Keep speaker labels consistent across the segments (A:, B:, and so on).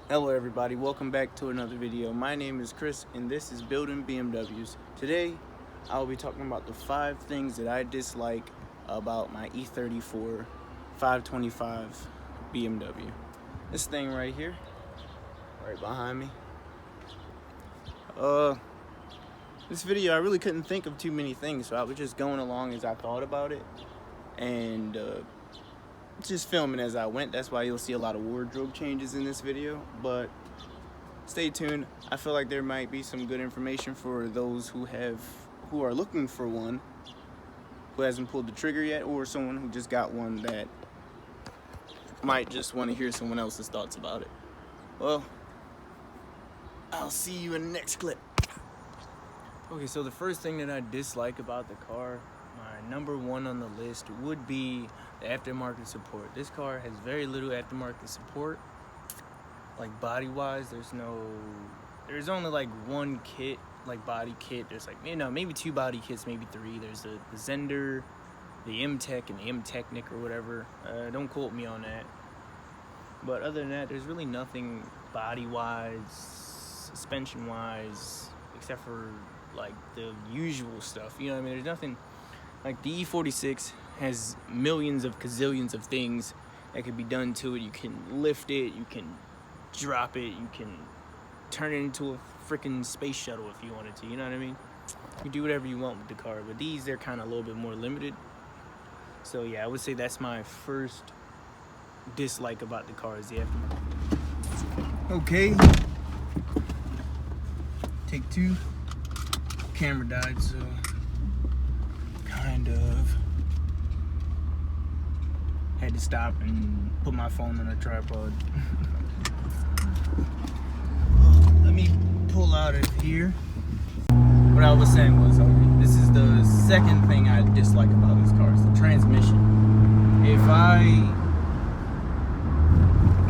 A: Hello everybody, welcome back to another video. My name is Chris and this is Building BMWs. Today I will be talking about the 5 things that I dislike about my E34 525 BMW. This thing right here, right behind me. This video I really couldn't think of too many things, so I was just going along as I thought about it and just filming as I went. That's why you'll see a lot of wardrobe changes in this video, but stay tuned. I feel like there might be some good information for those who are looking for one, who hasn't pulled the trigger yet, or someone who just got one that might just want to hear someone else's thoughts about it. Well, I'll see you in the next clip. Okay, so the first thing that I dislike about the car, my number 1 on the list, would be the aftermarket support. This car has very little aftermarket support. Like body wise, there's only like one kit, like body kit. There's like, maybe 2 body kits, maybe 3. There's the Zender, the M-Tech, and the M-Technic or whatever. Don't quote me on that. But other than that, there's really nothing body wise, suspension wise, except for like the usual stuff. You know what I mean? There's nothing. Like the E46 has millions of gazillions of things that can be done to it. You can lift it, you can drop it, you can turn it into a freaking space shuttle if you wanted to, you know what I mean? You can do whatever you want with the car, but these, they're kind of a little bit more limited. So yeah, I would say that's my first dislike about the car, is the aftermarket. Okay, take 2. Camera died, so kind of had to stop and put my phone on a tripod. Let me pull out of here. What I was saying was, this is the second thing I dislike about this car, is the transmission. If I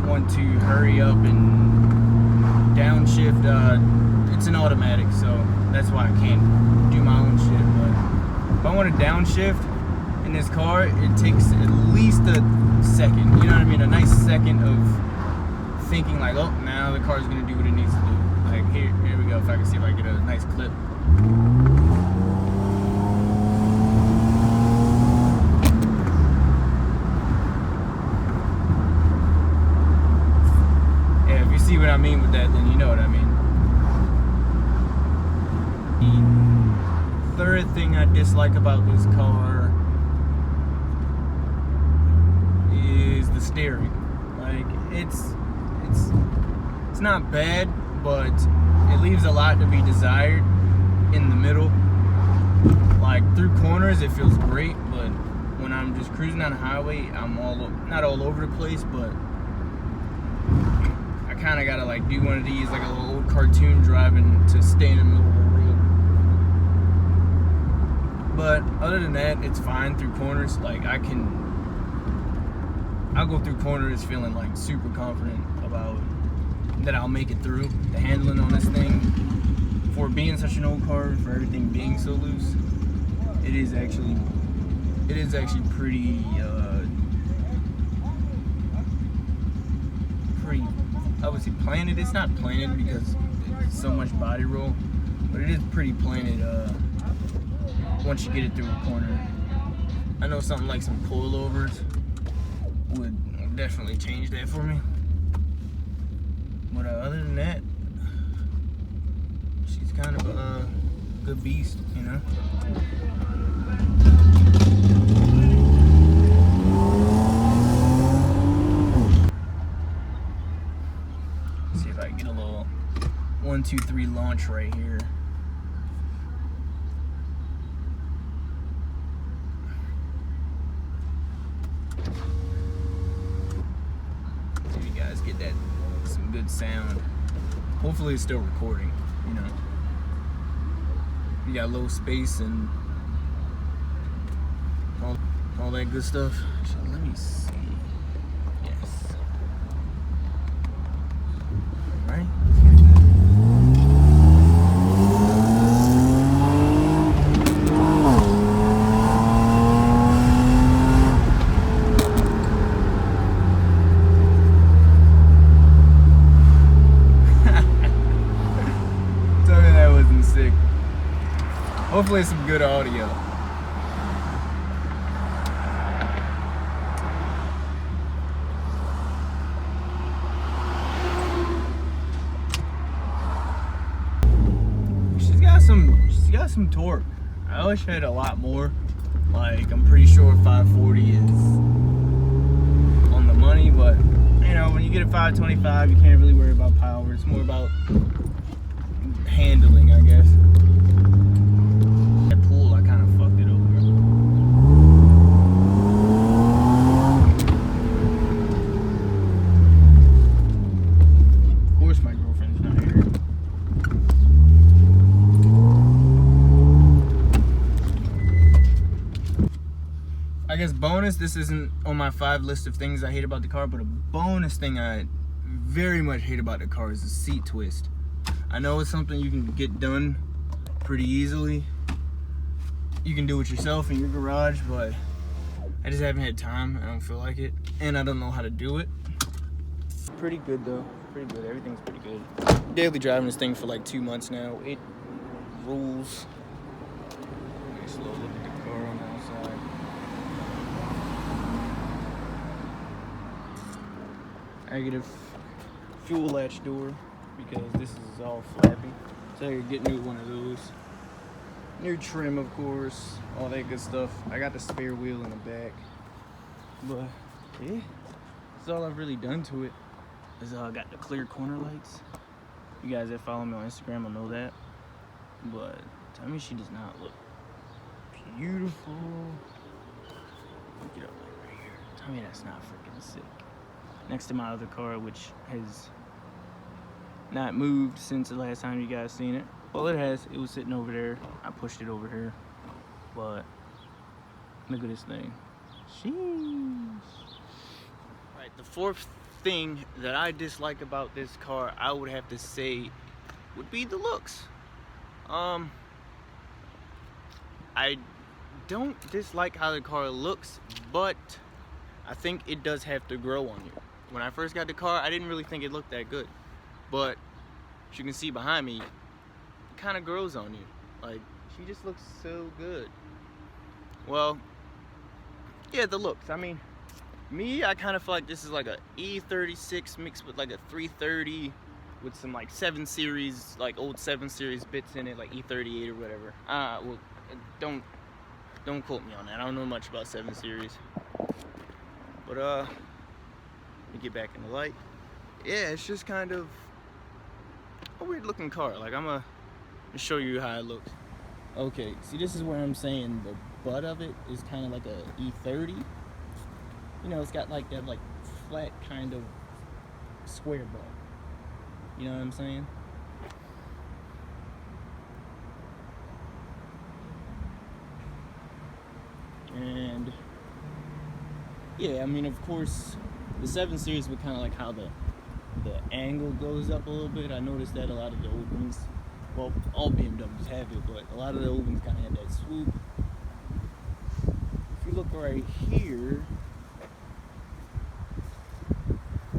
A: want to hurry up and downshift, it's an automatic, so that's why I can't do my own shit. But if I want to downshift in this car, it takes at least a second, you know what I mean? A nice second of thinking like, oh, now the car's gonna do what it needs to do. Like here we go, if I can see if I get a nice clip. Yeah, if you see what I mean with that, then you know what I mean. The third thing I dislike about this car is the steering. Like it's not bad, but it leaves a lot to be desired in the middle. Like through corners it feels great, but when I'm just cruising on the highway, I'm not all over the place, but I kind of gotta like do one of these, like a little old cartoon driving, to stay in the middle of the road. But other than that, it's fine through corners. Like I'll go through corners feeling like super confident about that I'll make it through. The handling on this thing, for being such an old car, for everything being so loose, it is actually pretty I would say planted. It's not planted because it's so much body roll, but it is pretty planted once you get it through a corner. I know something like some coilovers would definitely change that for me. But other than that, she's kind of a good beast, you know? Let's see if I can get a little 1, 2, 3 launch right here. See if you guys get that, some good sound. Hopefully it's still recording, you know. You got low space and all that good stuff. Actually, let me see. Yes. All right. Hopefully it's some good audio. She's got some torque. I wish I had a lot more. Like, I'm pretty sure 540 is on the money, but you know, when you get a 525, you can't really worry about power. It's more about handling, I guess. That pool, I kind of fucked it over. Of course my girlfriend's not here. I guess bonus, this isn't on my 5 list of things I hate about the car, but a bonus thing I very much hate about the car is the seat twist. I know it's something you can get done pretty easily. You can do it yourself in your garage, but I just haven't had time. I don't feel like it, and I don't know how to do it. Pretty good though, pretty good. Everything's pretty good. Daily driving this thing for like 2 months now. It rules. Nice little look at the car on the outside. Negative fuel latch door because this is all flappy, so I could get new one of those. New trim, of course, all that good stuff. I got the spare wheel in the back, but yeah, that's all I've really done to it. Is I got the clear corner lights. You guys that follow me on Instagram will know that, but tell me she does not look beautiful. Look it up like right here. Tell me that's not freaking sick. Next to my other car, which has not moved since the last time you guys seen it. Well, it has. It was sitting over there. I pushed it over here. But look at this thing. Sheesh. Right, the fourth thing that I dislike about this car, I would have to say, would be the looks. I don't dislike how the car looks, but I think it does have to grow on you. When I first got the car, I didn't really think it looked that good. But as you can see behind me, it kind of grows on you. Like, she just looks so good. Well, yeah, the looks. I mean, me, I kind of feel like this is like a E36 mixed with like a 330 with some like 7 Series, like old 7 Series bits in it, like E38 or whatever. Well, don't quote me on that. I don't know much about 7 Series. But let me get back in the light. Yeah, it's just kind of a weird looking car. Like, I'm gonna show you how it looks. Okay, see, this is where I'm saying the butt of it is kind of like a E30. You know, it's got like that like flat kind of square butt. You know what I'm saying? And yeah, I mean, of course, the 7 Series would kind of like how the angle goes up a little bit. I noticed that a lot of the old ones, well, all BMWs have it, but a lot of the old ones kind of have that swoop. If you look right here,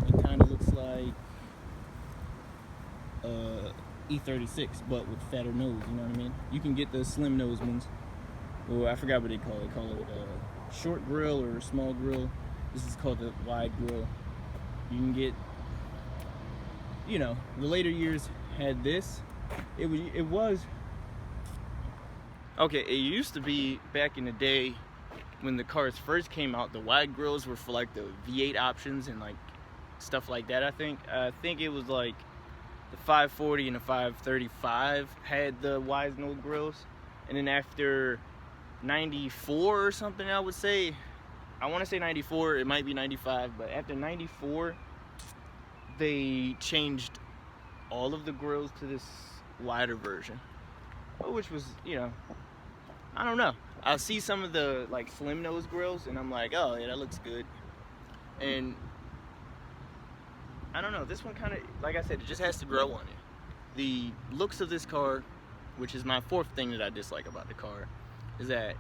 A: it kind of looks like E36, but with fatter nose, you know what I mean? You can get the slim nose ones. Oh, I forgot what they call it. They call it short grill or small grill. This is called the wide grill. You can get, you know, the later years had this. It was okay. It used to be back in the day when the cars first came out. The wide grills were for like the V8 options and like stuff like that. I think it was like the 540 and the 535 had the wide nose grills, and then after 94 or something, I would say, I want to say 94, it might be 95, but after 94 they changed all of the grills to this wider version, which was, you know, I don't know, I'll see some of the like slim nose grills and I'm like, oh yeah, that looks good. And I don't know, this one kind of, like I said, it just has to grow on you. The looks of this car, which is my fourth thing that I dislike about the car, is that,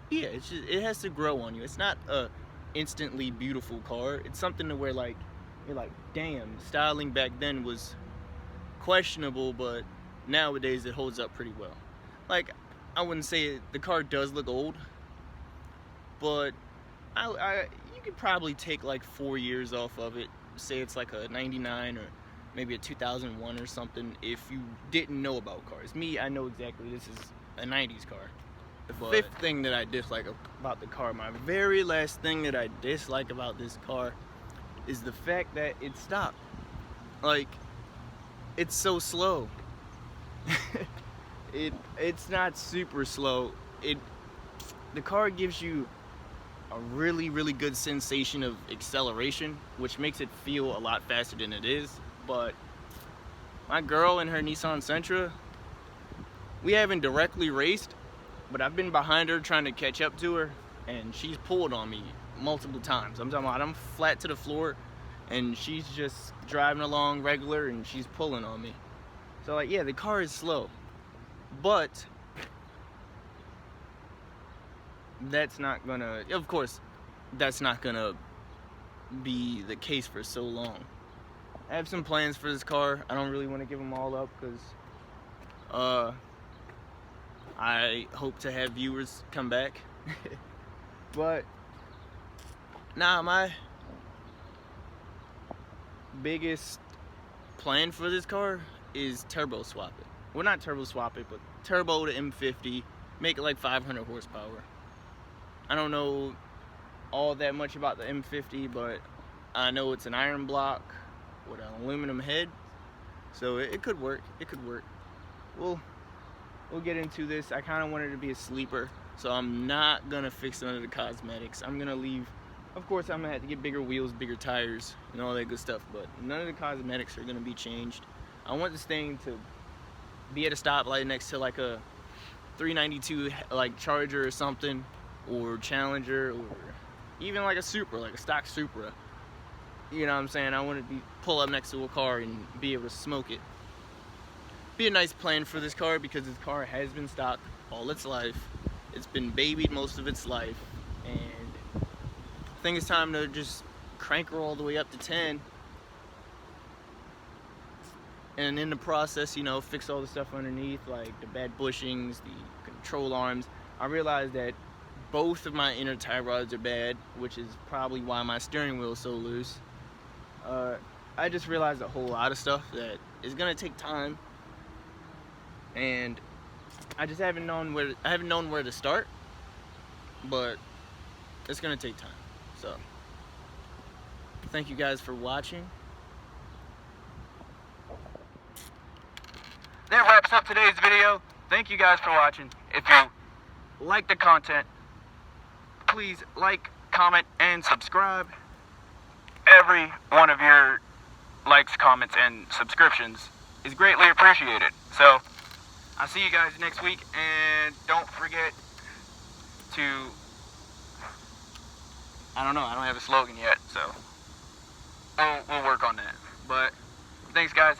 A: yeah, it's just, it has to grow on you. It's not a instantly beautiful car. It's something to where like you're like, damn, styling back then was questionable, but nowadays it holds up pretty well. Like, I wouldn't say the car does look old, but you could probably take like 4 years off of it. Say it's like a 99 or maybe a 2001 or something if you didn't know about cars. Me, I know exactly this is a 90s car. The fifth thing that I dislike about the car, my very last thing that I dislike about this car, is the fact that it's stopped. Like, it's so slow. It's not super slow. The car gives you a really, really good sensation of acceleration, which makes it feel a lot faster than it is. But my girl and her Nissan Sentra, we haven't directly raced, but I've been behind her trying to catch up to her, and she's pulled on me multiple times. I'm talking about I'm flat to the floor, and she's just driving along regular, and she's pulling on me. So, like, yeah, the car is slow, but that's not gonna, of course, that's not gonna be the case for so long. I have some plans for this car. I don't really want to give them all up because I hope to have viewers come back. But nah, my biggest plan for this car is turbo swap it. Well, not turbo swap it, but turbo to M50, make it like 500 horsepower. I don't know all that much about the M50, but I know it's an iron block with an aluminum head, so it could work. It could work. We'll get into this. I kind of want it to be a sleeper, so I'm not gonna fix none of the cosmetics. I'm gonna leave. Of course, I'm gonna have to get bigger wheels, bigger tires, and all that good stuff, but none of the cosmetics are gonna be changed. I want this thing to be at a stoplight next to like a 392 like Charger or something, or Challenger, or even like a Supra, like a stock Supra. You know what I'm saying? I want to pull up next to a car and be able to smoke it. Be a nice plan for this car because this car has been stock all its life. It's been babied most of its life, and I think it's time to just crank her all the way up to 10. And in the process, you know, fix all the stuff underneath, like the bad bushings, the control arms. I realized that both of my inner tie rods are bad, which is probably why my steering wheel is so loose. I just realized a whole lot of stuff that is gonna take time, and I just haven't known where to start, but it's gonna take time. So thank you guys for watching. That wraps up today's video. Thank you guys for watching. If you like the content, please like, comment, and subscribe. Every one of your likes, comments, and subscriptions is greatly appreciated. So I'll see you guys next week, and don't forget to, I don't know, I don't have a slogan yet, so we'll work on that. But thanks, guys.